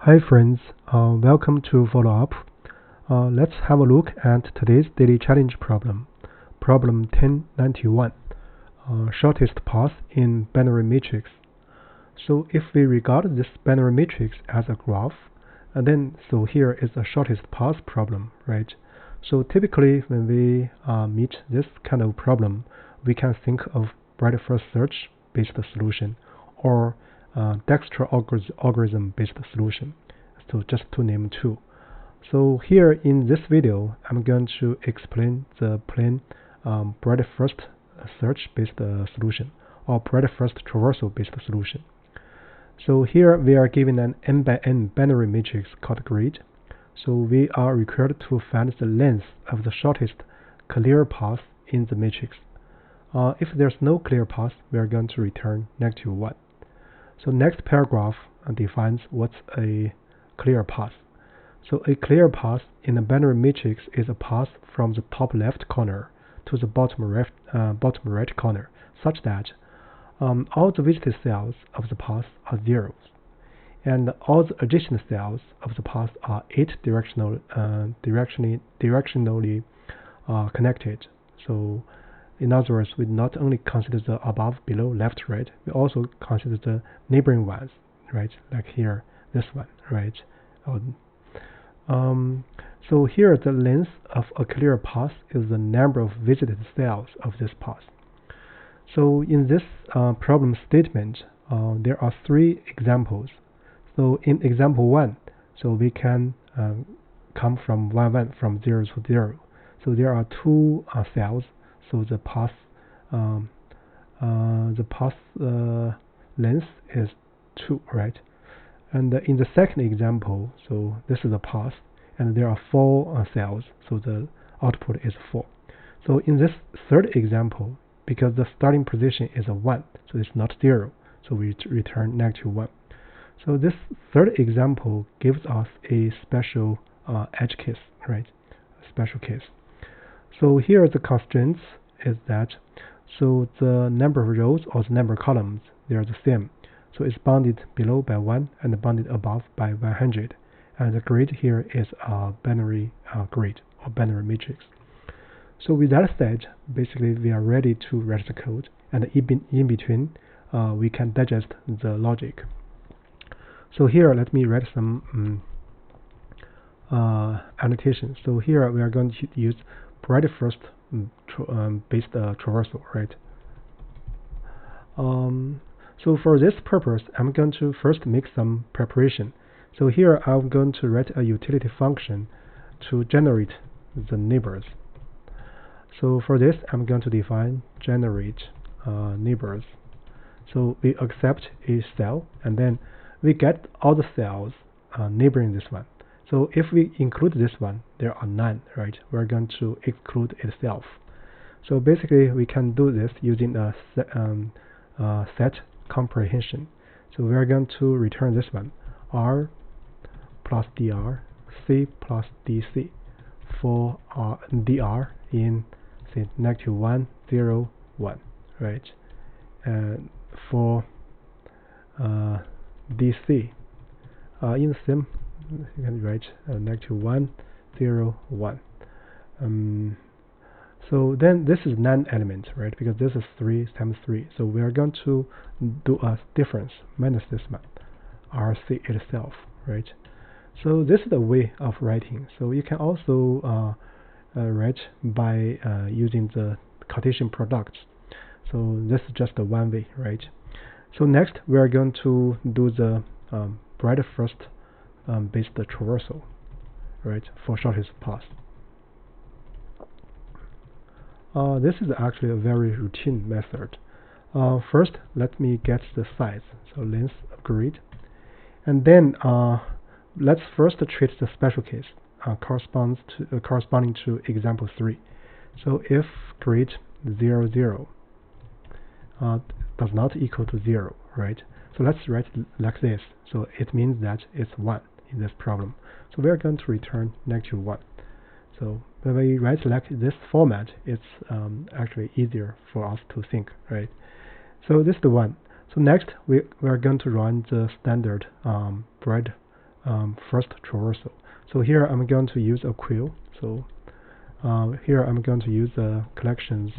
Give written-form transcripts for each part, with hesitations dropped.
Hi friends, welcome to follow up. Let's have a look at today's daily challenge problem. Problem 1091, shortest path in binary matrix. So if we regard this binary matrix as a graph, so here is a shortest path problem, right? So typically when we meet this kind of problem, we can think of breadth first search based solution or Dijkstra algorithm based solution. So just to name two. So here in this video, I'm going to explain the plain breadth first search based solution or breadth first traversal based solution. So here we are given an n by n binary matrix called grid. So we are required to find the length of the shortest clear path in the matrix. If there's no clear path, we are going to return -1. So next paragraph defines what's a clear path. So a clear path in a binary matrix is a path from the top left corner to the bottom right corner, such that all the visited cells of the path are zeros, and all the adjacent cells of the path are 8 directionally connected. So in other words, we not only consider the above, below, left, right, we also consider the neighboring ones, right? Like here, this one, right? So here the length of a clear path is the number of visited cells of this path. So in this problem statement, there are 3 examples. So in example 1, so we can come from 1, from 0 to 0. So there are 2 cells. So the path length is 2, right? And in the second example, so this is a path, and there are 4 cells, so the output is 4. So in this third example, because the starting position is a 1, so it's not 0, so we return -1. So this third example gives us a special edge case, right? A special case. So here the constraints is that so the number of rows or the number of columns, they are the same. So it's bounded below by 1 and bounded above by 100. And the grid here is a binary grid or binary matrix. So with that said, basically we are ready to write the code, and in between we can digest the logic. So here let me write some annotation. So here we are going to use breadth first based traversal, right? So for this purpose, I'm going to first make some preparation. So here I'm going to write a utility function to generate the neighbors. So for this, I'm going to define generate neighbors. So we accept a cell, and then we get all the cells neighboring this one. So if we include this one, there are none, right? We're going to exclude itself. So basically, we can do this using a set comprehension. So we're going to return this one, R plus dr, C plus dc, for dr in say -1, 0, 1, right? And for dc in the same, you can write -1, 0, 1. So then this is non-element, right? Because this is 3 times 3. So we are going to do a difference minus this one, RC itself, right? So this is the way of writing. So you can also write by using the Cartesian products. So this is just one way, right? So next we are going to do the breadth first based traversal, right, for shortest path. This is actually a very routine method. First, let me get the size, so length of grid, and then let's first treat the special case corresponding to example 3. So if grid 0, 0 does not equal to 0, right? So let's write like this. So it means that it's 1 in this problem. So we are going to return -1. So when we write like this format, it's actually easier for us to think, right? So this is the one. So next we are going to run the standard breadth first traversal. So here I'm going to use a queue. So here I'm going to use the collections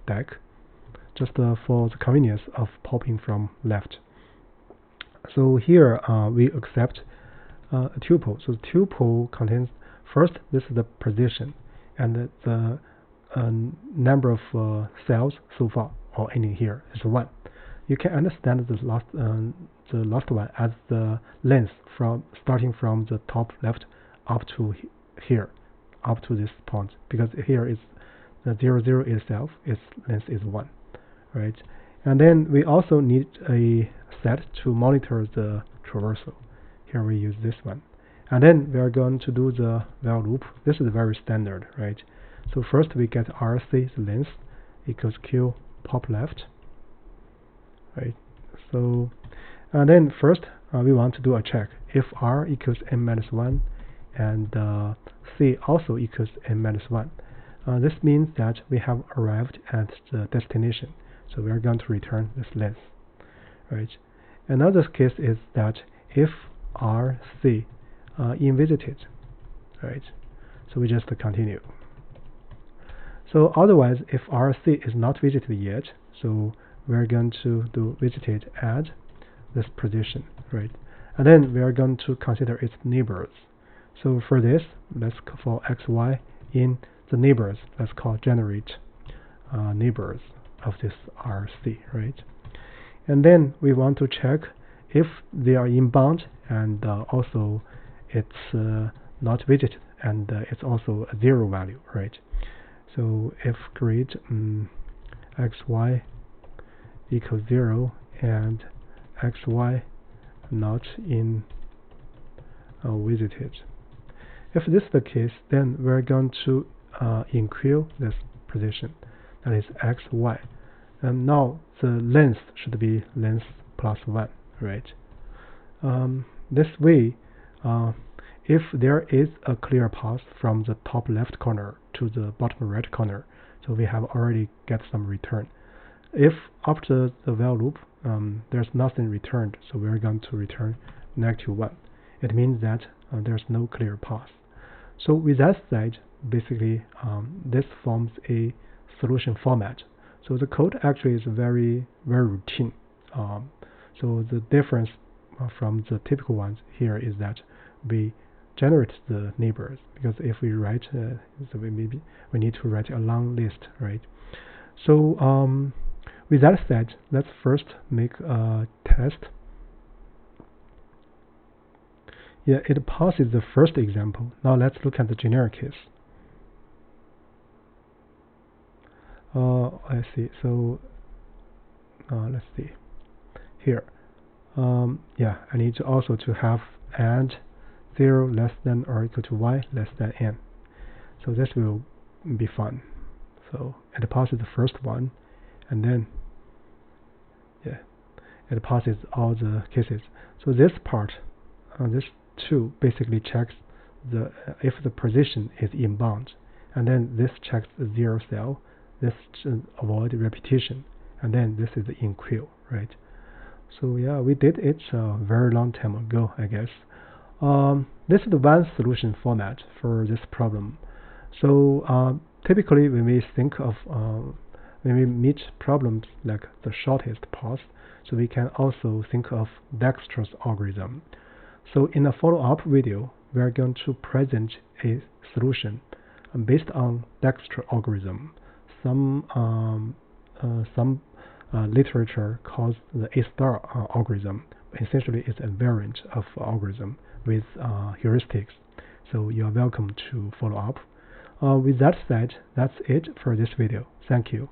deck, just for the convenience of popping from left. So here we accept a tuple. So the tuple contains, first, this is the position, and the number of cells so far, or any here, is 1. You can understand the last one as the length from starting from the top left up to here, up to this point, because here is the 0, 0 itself, its length is 1, right? And then we also need a set to monitor the traversal. Here we use this one. And then we are going to do the while loop. This is very standard, right? So first we get RC, the length, equals Q pop left, right? So, and then first we want to do a check. If R equals n minus 1 and C also equals n minus 1, this means that we have arrived at the destination. So we are going to return this length, right? Another case is that if RC invisited, right? So we just continue. So otherwise, if RC is not visited yet, so we're going to do visited at this position, right? And then we are going to consider its neighbors. So for this, let's for XY in the neighbors, let's call generate neighbors of this RC, right? And then we want to check if they are inbound, and also it's not visited, and it's also a 0 value, right? So if grid XY equals 0 and XY not in visited. If this is the case, then we're going to include this position, that is XY. And now the length should be length plus 1, right? This way, if there is a clear path from the top left corner to the bottom right corner, so we have already get some return. If after the while loop there's nothing returned, so we're going to return -1. It means that there's no clear path. So with that said, basically this forms a solution format. So the code actually is very routine. So the difference from the typical ones here is that we generate the neighbors, because if we write, so we need to write a long list, right? So with that said, let's first make a test. Yeah, it passes the first example. Now let's look at the generic case. I see. So let's see here. Yeah, I need to also to have and 0 less than or equal to y less than n. So this will be fun. So it passes the first one, and then yeah, it passes all the cases. So this part, this 2 basically checks the if the position is inbound, and then this checks the 0 cell. This avoid repetition, and then this is the in queue, right? So yeah, we did it a very long time ago, I guess. This is the one solution format for this problem. So typically when we think of when we meet problems like the shortest path, so we can also think of Dijkstra's algorithm. So in a follow-up video, we are going to present a solution based on Dijkstra algorithm. Some literature calls the A-star algorithm. Essentially, it's a variant of algorithm with heuristics. So you are welcome to follow up. With that said, that's it for this video. Thank you.